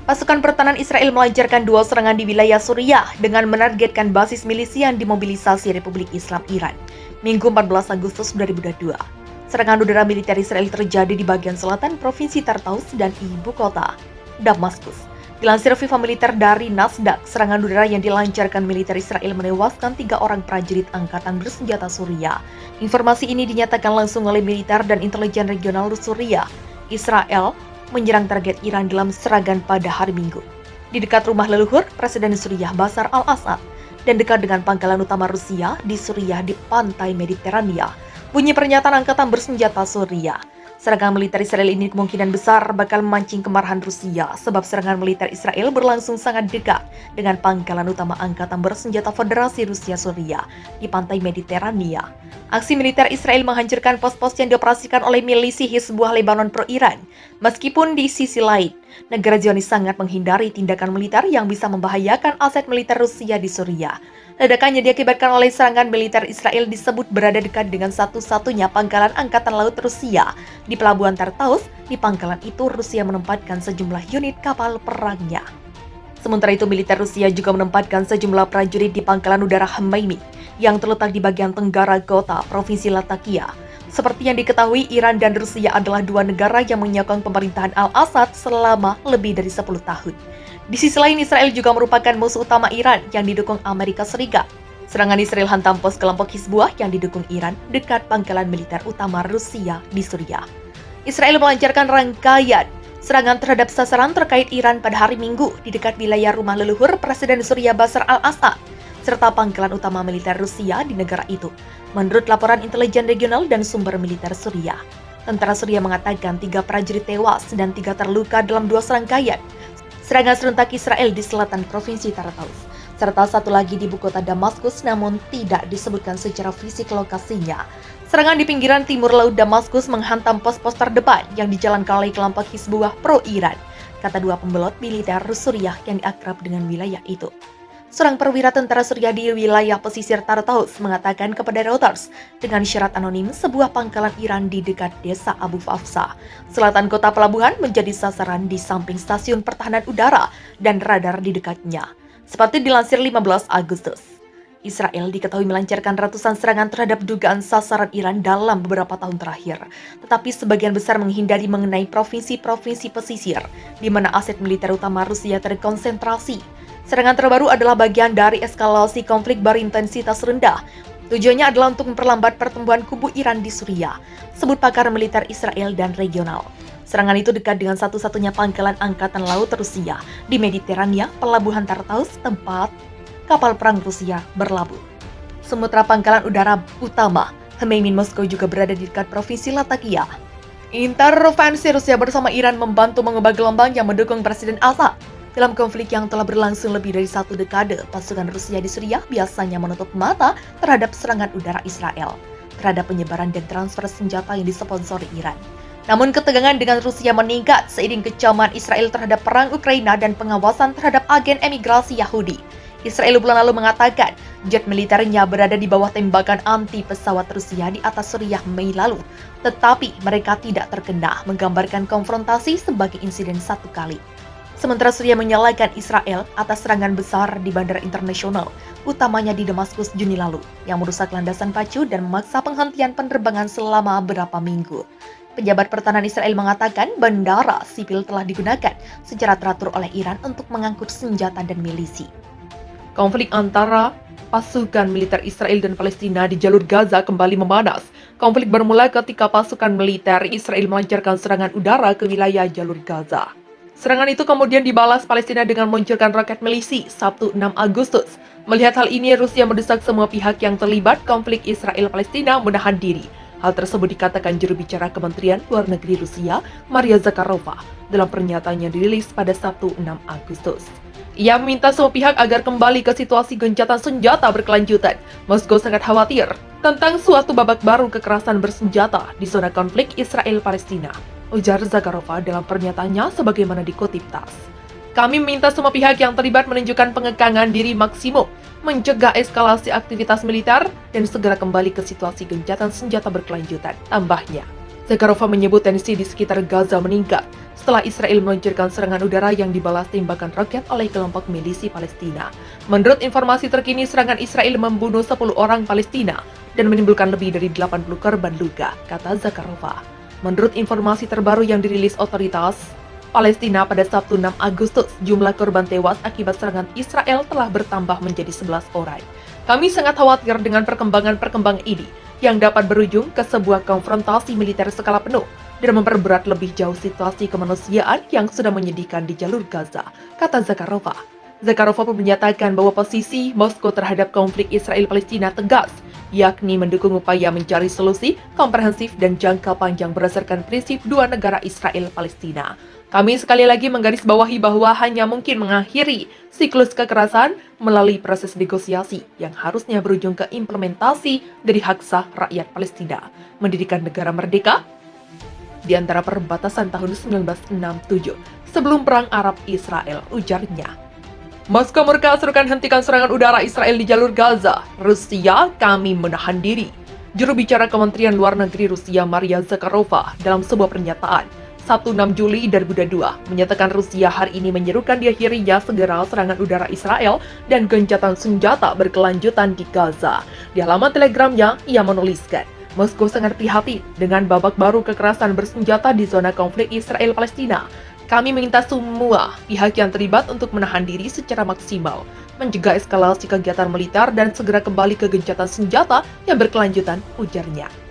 Pasukan pertahanan Israel melancarkan 2 serangan di wilayah Suriah dengan menargetkan basis milisi yang dimobilisasi Republik Islam Iran. Minggu 14 Agustus 2022. Serangan udara militer Israel terjadi di bagian selatan Provinsi Tartaus dan ibu kota, Damaskus. Dilansir FIFA militer dari Nasdaq, serangan udara yang dilancarkan militer Israel menewaskan 3 orang prajurit angkatan bersenjata Suriah. Informasi ini dinyatakan langsung oleh militer dan intelijen regional Suriah. Israel menyerang target Iran dalam serangan pada hari Minggu di dekat rumah leluhur Presiden Suriah Bashar al-Assad dan dekat dengan pangkalan utama Rusia di Suriah di pantai Mediterania. Bunyi pernyataan angkatan bersenjata Suriah. Serangan militer Israel ini kemungkinan besar bakal memancing kemarahan Rusia sebab serangan militer Israel berlangsung sangat dekat dengan pangkalan utama angkatan bersenjata Federasi Rusia Suriah di pantai Mediterania. Aksi militer Israel menghancurkan pos-pos yang dioperasikan oleh milisi Hizbullah Lebanon pro-Iran. Meskipun di sisi lain, negara Zionis sangat menghindari tindakan militer yang bisa membahayakan aset militer Rusia di Suriah. Ledakan yang diakibatkan oleh serangan militer Israel disebut berada dekat dengan satu-satunya pangkalan angkatan laut Rusia. Di pelabuhan Tartaus, di pangkalan itu Rusia menempatkan sejumlah unit kapal perangnya. Sementara itu, militer Rusia juga menempatkan sejumlah prajurit di pangkalan udara Hmeimim yang terletak di bagian tenggara kota Provinsi Latakia. Seperti yang diketahui, Iran dan Rusia adalah 2 negara yang menyokong pemerintahan al-Assad selama lebih dari 10 tahun. Di sisi lain, Israel juga merupakan musuh utama Iran yang didukung Amerika Serikat. Serangan Israel hantam pos kelompok Hizbullah yang didukung Iran dekat pangkalan militer utama Rusia di Suriah. Israel melancarkan rangkaian serangan terhadap sasaran terkait Iran pada hari Minggu di dekat wilayah rumah leluhur Presiden Suriah Bashar al-Assad serta pangkalan utama militer Rusia di negara itu. Menurut laporan intelijen regional dan sumber militer Suriah, tentara Suriah mengatakan 3 prajurit tewas dan 3 terluka dalam 2 serangkaian serangan serentak Israel di selatan Provinsi Tartaus, serta 1 lagi di ibu kota Damaskus, namun tidak disebutkan secara fisik lokasinya. Serangan di pinggiran timur laut Damaskus menghantam pos-pos terdepan yang dijalankan oleh kelompok Hizbullah pro-Iran, kata 2 pembelot militer Suriah yang akrab dengan wilayah itu. Seorang perwira tentara Suriah di wilayah pesisir Tartaus mengatakan kepada Reuters dengan syarat anonim sebuah pangkalan Iran di dekat desa Abu Fafsa, selatan kota pelabuhan, menjadi sasaran di samping stasiun pertahanan udara dan radar di dekatnya. Seperti dilansir 15 Agustus. Israel diketahui melancarkan ratusan serangan terhadap dugaan sasaran Iran dalam beberapa tahun terakhir, tetapi sebagian besar menghindari mengenai provinsi-provinsi pesisir, di mana aset militer utama Rusia terkonsentrasi. Serangan terbaru adalah bagian dari eskalasi konflik berintensitas rendah. Tujuannya adalah untuk memperlambat pertumbuhan kubu Iran di Suriah, sebut pakar militer Israel dan regional. Serangan itu dekat dengan satu-satunya pangkalan angkatan laut Rusia di Mediterania, pelabuhan Tartaus, tempat kapal perang Rusia berlabuh. Sementara pangkalan udara utama Hmeimim Moskow juga berada di dekat Provinsi Latakia. Intervensi Rusia bersama Iran membantu mengubah gelombang yang mendukung Presiden Assad. Dalam konflik yang telah berlangsung lebih dari 1 dekade, pasukan Rusia di Suriah biasanya menutup mata terhadap serangan udara Israel, terhadap penyebaran dan transfer senjata yang disponsori Iran. Namun ketegangan dengan Rusia meningkat seiring kecaman Israel terhadap perang Ukraina dan pengawasan terhadap agen emigrasi Yahudi. Israel bulan lalu mengatakan jet militernya berada di bawah tembakan anti pesawat Rusia di atas Suriah Mei lalu, tetapi mereka tidak terkena, menggambarkan konfrontasi sebagai insiden 1 kali. Sementara Suriah menyalahkan Israel atas serangan besar di bandara internasional, utamanya di Damaskus Juni lalu, yang merusak landasan pacu dan memaksa penghentian penerbangan selama beberapa minggu. Pejabat pertahanan Israel mengatakan bandara sipil telah digunakan secara teratur oleh Iran untuk mengangkut senjata dan milisi. Konflik antara pasukan militer Israel dan Palestina di jalur Gaza kembali memanas. Konflik bermula ketika pasukan militer Israel melancarkan serangan udara ke wilayah jalur Gaza. Serangan itu kemudian dibalas Palestina dengan meluncurkan roket milisi Sabtu 6 Agustus. Melihat hal ini, Rusia mendesak semua pihak yang terlibat konflik Israel-Palestina menahan diri. Hal tersebut dikatakan juru bicara Kementerian Luar Negeri Rusia, Maria Zakharova, dalam pernyataan yang dirilis pada Sabtu 6 Agustus. Ia meminta semua pihak agar kembali ke situasi gencatan senjata berkelanjutan. Moskow sangat khawatir tentang suatu babak baru kekerasan bersenjata di zona konflik Israel-Palestina, ujar Zakharova dalam pernyataannya sebagaimana dikutip TASS. Kami meminta semua pihak yang terlibat menunjukkan pengekangan diri maksimum, mencegah eskalasi aktivitas militer, dan segera kembali ke situasi gencatan senjata berkelanjutan, tambahnya. Zakharova menyebut tensi di sekitar Gaza meningkat setelah Israel meluncurkan serangan udara yang dibalas tembakan roket oleh kelompok milisi Palestina. Menurut informasi terkini, serangan Israel membunuh 10 orang Palestina dan menimbulkan lebih dari 80 korban luka, kata Zakharova. Menurut informasi terbaru yang dirilis otoritas Palestina pada Sabtu 6 Agustus, jumlah korban tewas akibat serangan Israel telah bertambah menjadi 11 orang. Kami sangat khawatir dengan perkembangan ini yang dapat berujung ke sebuah konfrontasi militer skala penuh dan memperberat lebih jauh situasi kemanusiaan yang sudah menyedihkan di jalur Gaza, kata Zakharova. Zakharova pun menyatakan bahwa posisi Moskow terhadap konflik Israel-Palestina tegas, yakni mendukung upaya mencari solusi komprehensif dan jangka panjang berdasarkan prinsip dua negara Israel-Palestina. Kami sekali lagi menggarisbawahi bahwa hanya mungkin mengakhiri siklus kekerasan melalui proses negosiasi yang harusnya berujung ke implementasi dari hak sah rakyat Palestina, mendirikan negara merdeka di antara perbatasan tahun 1967 sebelum Perang Arab-Israel, ujarnya. Moskow murka serukan hentikan serangan udara Israel di jalur Gaza. Rusia, kami menahan diri. Juru bicara Kementerian Luar Negeri Rusia Maria Zakharova dalam sebuah pernyataan Sabtu 6 Juli 2022 menyatakan Rusia hari ini menyerukan diakhirinya segera serangan udara Israel dan gencatan senjata berkelanjutan di Gaza. Di halaman Telegramnya, ia menuliskan, Moskow sangat prihatin dengan babak baru kekerasan bersenjata di zona konflik Israel-Palestina. Kami meminta semua pihak yang terlibat untuk menahan diri secara maksimal, mencegah eskalasi kegiatan militer dan segera kembali ke gencatan senjata yang berkelanjutan, ujarnya.